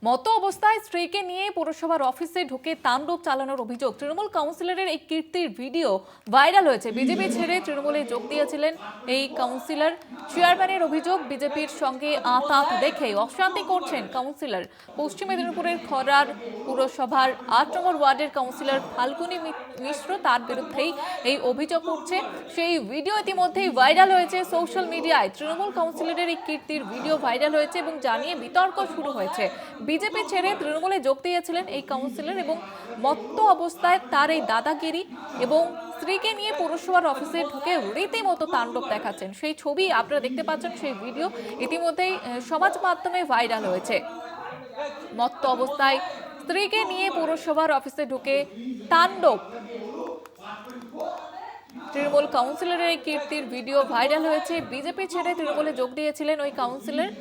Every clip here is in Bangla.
মতো অবস্থায় স্ত্রীকে নিয়ে পৌরসভার অফিসে ঢুকে তাণ্ডব চালানোর অভিযোগ। তৃণমূল কাউন্সিলরের এই কীর্তির ভিডিও ভাইরাল হয়েছে। বিজেপি ছেড়ে তৃণমূলে যোগ দিয়েছিলেন এই কাউন্সিলর। চেয়ারম্যানের অভিযোগ, বিজেপির সঙ্গে আঁতাত দেখে অশান্তি করছেন কাউন্সিলর। পশ্চিম মেদিনীপুরের খড়ার পুরসভার ৮ নম্বর ওয়ার্ডের কাউন্সিলর ফাল্গুনী মিশ্র, তার বিরুদ্ধেই এই অভিযোগ উঠছে। সেই ভিডিও ইতিমধ্যেই ভাইরাল হয়েছে সোশ্যাল মিডিয়ায়। তৃণমূল কাউন্সিলরের এই কীর্তির ভিডিও ভাইরাল হয়েছে এবং জানিয়ে বিতর্ক শুরু হয়েছে। বিজেপি ছেড়ে তৃণমূলে যোগ দিয়েছিলেন এই কাউন্সিলর এবং মত্ত অবস্থায় তার এই দাদাগিরি এবং স্ত্রীকে নিয়ে পৌরসভার অফিসে ঢুকে রীতিমতো তাণ্ডব দেখাচ্ছেন। সেই ছবি আপনারা দেখতে পাচ্ছেন, সেই ভিডিও ইতিমধ্যেই সমাজ মাধ্যমে ভাইরাল হয়েছে। মত্ত অবস্থায় স্ত্রীকে নিয়ে পৌরসভার অফিসে ঢুকে তাণ্ডব। তৃণমূল কাউন্সিলরের এই কীর্তির ভিডিও ভাইরাল হয়েছে। বিজেপি ছেড়ে তৃণমূলে যোগ দিয়েছিলেন ওই কাউন্সিলর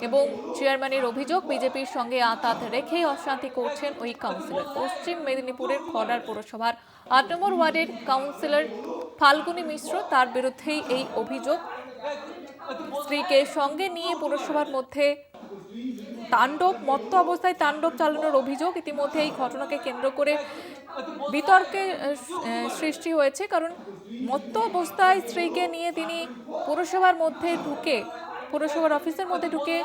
এবং চেয়ারম্যানের অভিযোগ, বিজেপির সঙ্গে আঁতাত রেখেই অশান্তি করছেন ওই কাউন্সিলর। পশ্চিম মেদিনীপুরের খড়ার পৌরসভার ৮ নম্বর ওয়ার্ডের কাউন্সিলর ফাল্গুনী মিশ্র, তার বিরুদ্ধেই এই অভিযোগ। স্ত্রীকে সঙ্গে নিয়ে পৌরসভার মধ্যে তাণ্ডব, মত্ত অবস্থায় তাণ্ডব চালানোর অভিযোগ। ইতিমধ্যে এই ঘটনাকে কেন্দ্র করে বিতর্কের সৃষ্টি হয়েছে, কারণ মত্ত অবস্থায় স্ত্রীকে নিয়ে তিনি পৌরসভার মধ্যে ঢুকে, পৌরসভার অফিসের মধ্যে ঢুকে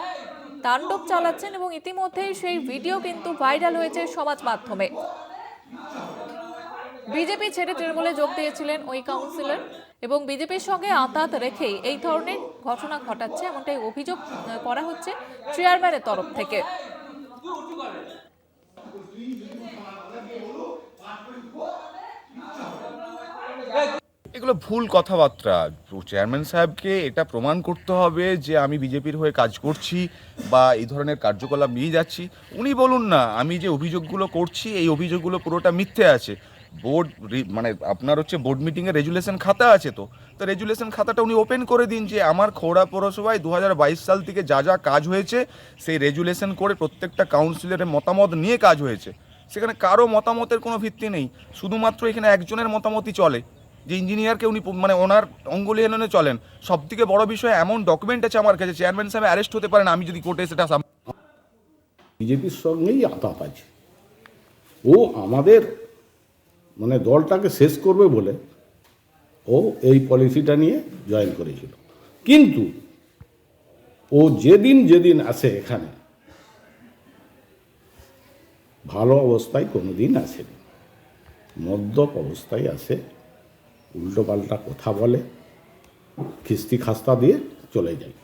তাণ্ডব চালাচ্ছেন এবং ইতিমধ্যেই সেই ভিডিও কিন্তু ভাইরাল হয়েছে সমাজ মাধ্যমে। বিজেপি ছেড়ে তৃণমূলে যোগ দিয়েছিলেন ওই কাউন্সিলর এবং বিজেপির সঙ্গে আঁতাত রেখেই এই ধরনের ঘটনা ঘটাচ্ছে, এমনটাই অভিযোগ করা হচ্ছে চেয়ারম্যানের তরফ থেকে। এগুলো ভুল কথাবার্তা। চেয়ারম্যান সাহেবকে এটা প্রমাণ করতে হবে যে আমি বিজেপির হয়ে কাজ করছি বা এই ধরনের কার্যকলাপ নিয়ে যাচ্ছি। উনি বলুন না, আমি যে অভিযোগগুলো করছি এই অভিযোগগুলো পুরোটা মিথ্যে আছে। বোর্ড মানে আপনার হচ্ছে বোর্ড মিটিংয়ে রেজুলেশন খাতা আছে, তো রেজুলেশন খাতাটা উনি ওপেন করে দিন যে আমার খোড়া পৌরসভায় 2022 সাল থেকে যা যা কাজ হয়েছে সেই রেজুলেশন করে প্রত্যেকটা কাউন্সিলরের মতামত নিয়ে কাজ হয়েছে। সেখানে কারো মতামতের কোনো ভিত্তি নেই, শুধুমাত্র এখানে একজনের মতামতই চলে, যে ইঞ্জিনিয়ারকে উনি মানে ওনার অঙ্গুলি হেলনে চলেন। সব থেকে বড় বিষয়, এমন ডকুমেন্ট আছে আমার কাছে, চেয়ারম্যান সাহেব অ্যারেস্ট হতে পারেন আমি যদি কোর্টে সেটা। বিজেপির সঙ্গেই আতাত আছে। ও আমাদের মানে দলটাকে শেষ করবে বলে ও এই পলিসিটা নিয়ে জয়েন করেছিল, কিন্তু ও যেদিন আসে এখানে ভালো অবস্থায় কোনোদিন আসেনি, মদ্যপ অবস্থায় আসে, উল্টোপাল্টা কথা বলে, খিস্তি খাস্তা দিয়ে চলে যায়।